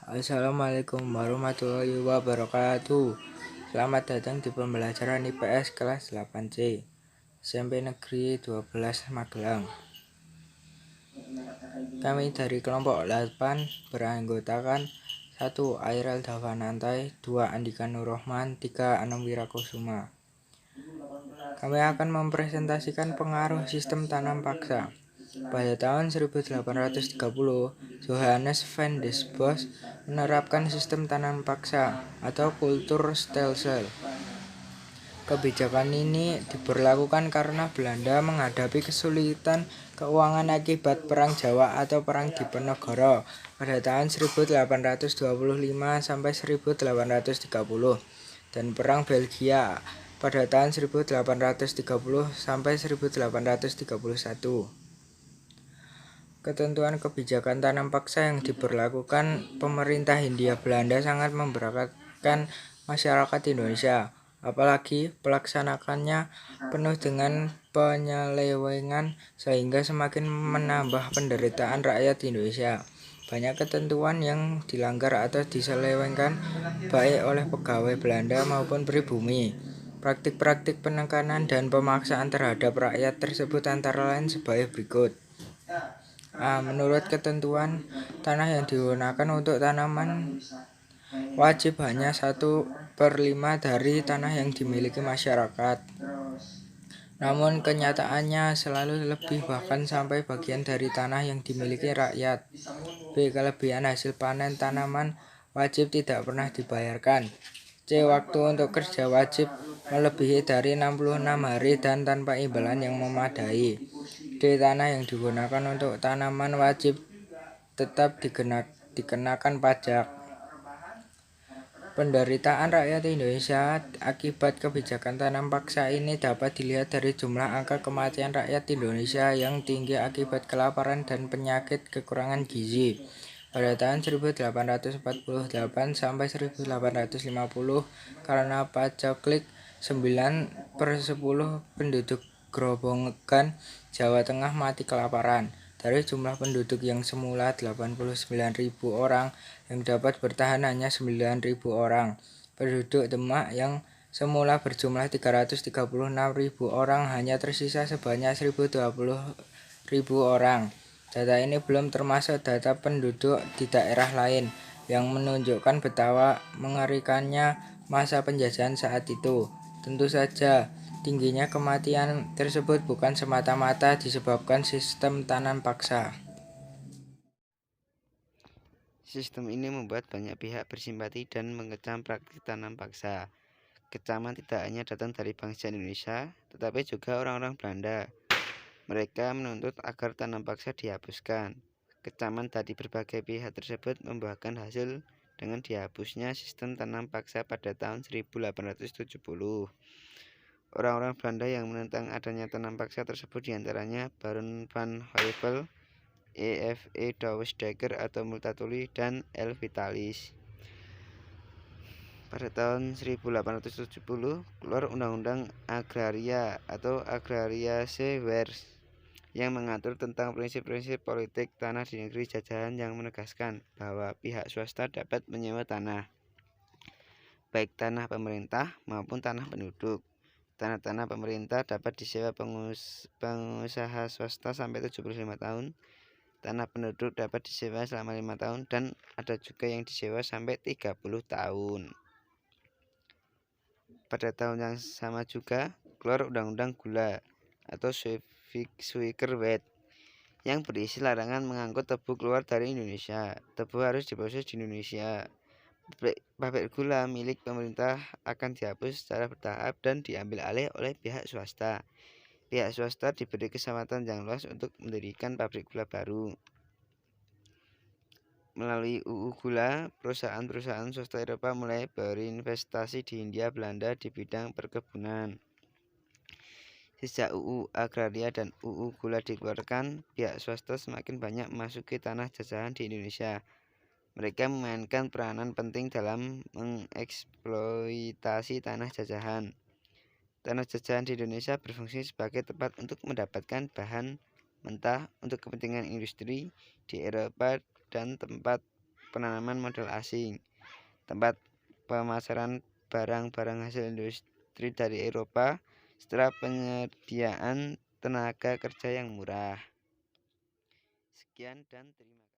Assalamualaikum warahmatullahi wabarakatuh. Selamat datang di pembelajaran IPS kelas 8C SMP Negeri 12 Magelang. Kami dari kelompok 8 beranggotakan 1. Airel Davanantai, 2. Andika Nurrohman, 3. Anam Wirakusuma. Kami akan mempresentasikan pengaruh sistem tanam paksa. Pada tahun 1830, Johannes van der Bos menerapkan sistem tanam paksa atau kultur stelsel. Kebijakan ini diberlakukan karena Belanda menghadapi kesulitan keuangan akibat Perang Jawa atau Perang Diponegoro pada tahun 1825 sampai 1830 dan Perang Belgia pada tahun 1830 sampai 1831. Ketentuan kebijakan tanam paksa yang diberlakukan pemerintah Hindia Belanda sangat memberatkan masyarakat Indonesia, apalagi pelaksanakannya penuh dengan penyelewengan sehingga semakin menambah penderitaan rakyat Indonesia. Banyak ketentuan yang dilanggar atau diselewengkan baik oleh pegawai Belanda maupun pribumi. Praktik-praktik penekanan dan pemaksaan terhadap rakyat tersebut antara lain sebagai berikut. Menurut ketentuan, tanah yang digunakan untuk tanaman wajib hanya 1/5 dari tanah yang dimiliki masyarakat. Namun kenyataannya selalu lebih, bahkan sampai bagian dari tanah yang dimiliki rakyat. B. Kelebihan hasil panen tanaman wajib tidak pernah dibayarkan. C. Waktu untuk kerja wajib melebihi dari 66 hari dan tanpa imbalan yang memadai. D. Tanah yang digunakan untuk tanaman wajib tetap dikenakan pajak. Penderitaan rakyat Indonesia akibat kebijakan tanam paksa ini dapat dilihat dari jumlah angka kematian rakyat Indonesia yang tinggi akibat kelaparan dan penyakit kekurangan gizi. Pada tahun 1848 sampai 1850, karena paceklik 9/10 penduduk Grobogan, Jawa Tengah mati kelaparan. Dari jumlah penduduk yang semula 89.000 orang, yang dapat bertahan hanya 9.000 orang. Penduduk Demak yang semula berjumlah 336.000 orang hanya tersisa sebanyak 1.020.000 orang. Data ini belum termasuk data penduduk di daerah lain yang menunjukkan betapa mengerikannya masa penjajahan saat itu. Tentu saja, tingginya kematian tersebut bukan semata-mata disebabkan sistem tanam paksa. Sistem ini membuat banyak pihak bersimpati dan mengecam praktik tanam paksa. Kecaman tidak hanya datang dari bangsa Indonesia, tetapi juga orang-orang Belanda. Mereka menuntut agar tanam paksa dihapuskan. Kecaman dari berbagai pihak tersebut membuahkan hasil dengan dihapusnya sistem tanam paksa pada tahun 1870. Orang-orang Belanda yang menentang adanya tanam paksa tersebut diantaranya Baron van Heuvel, E.F.E. Douwes-Dekker atau Multatuli, dan L. Vitalis. Pada tahun 1870 keluar Undang-Undang Agraria atau Agrariase Wers yang mengatur tentang prinsip-prinsip politik tanah di negeri jajahan yang menegaskan bahwa pihak swasta dapat menyewa tanah, baik tanah pemerintah maupun tanah penduduk. Tanah-tanah pemerintah dapat disewa pengusaha swasta sampai 75 tahun. Tanah penduduk dapat disewa selama 5 tahun dan ada juga yang disewa sampai 30 tahun. Pada tahun yang sama juga keluar Undang-Undang Gula atau Suikerwet yang berisi larangan mengangkut tebu keluar dari Indonesia. Tebu harus diproses di Indonesia. Pabrik gula milik pemerintah akan dihapus secara bertahap dan diambil alih oleh pihak swasta. Pihak swasta diberi kesempatan yang luas untuk mendirikan pabrik gula baru. Melalui UU Gula, perusahaan-perusahaan swasta Eropa mulai berinvestasi di Hindia Belanda di bidang perkebunan. Sejak UU Agraria dan UU Gula dikeluarkan, pihak swasta semakin banyak memasuki tanah jajahan di Indonesia. Mereka memainkan peranan penting dalam mengeksploitasi tanah jajahan. Tanah jajahan di Indonesia berfungsi sebagai tempat untuk mendapatkan bahan mentah untuk kepentingan industri di Eropa dan tempat penanaman modal asing, tempat pemasaran barang-barang hasil industri dari Eropa, setelah penyediaan tenaga kerja yang murah. Sekian dan terima kasih.